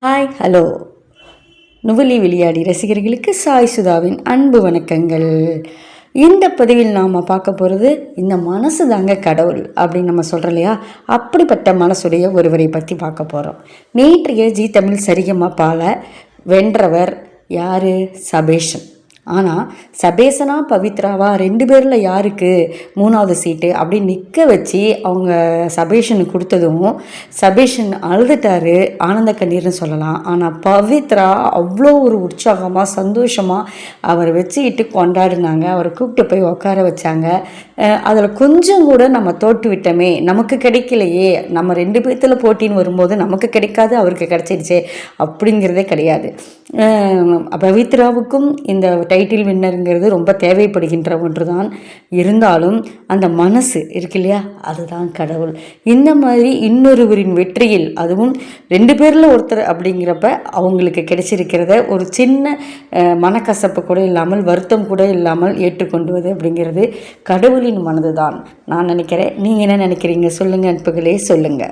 Hi hello நுவலி விளையாடி ரசிகர்களுக்கு சாய் சுதாவின் அன்பு வணக்கங்கள். இந்த பதிவில் நாம் பார்க்க போகிறது இந்த மனசு தாங்க கடவுள் அப்படின்னு நம்ம சொல்கிறோம் இல்லையா, அப்படிப்பட்ட மனசுடைய ஒருவரை பற்றி பார்க்க போகிறோம். நேற்றைய ஜி தமிழ் சரிகமபால வென்றவர் யார்? சபேஷன். ஆனால் சபேசனா பவித்ராவா 2 பேரில் யாருக்கு 3வது சீட்டு அப்படின்னு நிற்க வச்சு அவங்க சபேஷனுக்கு கொடுத்ததும் சபேஷன் அழுதுட்டாரு, ஆனந்த கண்ணீர்னு சொல்லலாம். ஆனால் பவித்ரா அவ்வளோ ஒரு உற்சாகமாக சந்தோஷமாக அவரை வச்சுக்கிட்டு கொண்டாடினாங்க. அவரை கூப்பிட்டு போய் உட்கார வச்சாங்க. அதில் கொஞ்சம் கூட நம்ம தோட்டு விட்டோமே, நமக்கு கிடைக்கலையே, நம்ம 2 பேர்த்தில் போட்டின்னு வரும்போது நமக்கு கிடைக்காது அவருக்கு கிடைச்சிடுச்சே அப்படிங்கிறதே கிடையாது. பவித்ராவுக்கும் இந்த டைட்டில் வின்னருங்கிறது ரொம்ப தேவைப்படுகின்ற ஒன்று தான். இருந்தாலும் அந்த மனசு இருக்கு இல்லையா, அதுதான் கடவுள். இந்த மாதிரி இன்னொருவரின் வெற்றியில், அதுவும் 2 பேரில் ஒருத்தர் அப்படிங்கிறப்ப அவங்களுக்கு கிடைச்சிருக்கிறத ஒரு சின்ன மனக்கசப்பு கூட இல்லாமல், வருத்தம் கூட இல்லாமல் ஏற்றுக்கொண்டுவது அப்படிங்கிறது கடவுளின் மனது தான் நான் நினைக்கிறேன். நீங்கள் என்ன நினைக்கிறீங்க சொல்லுங்கள், நட்புகளே சொல்லுங்கள்.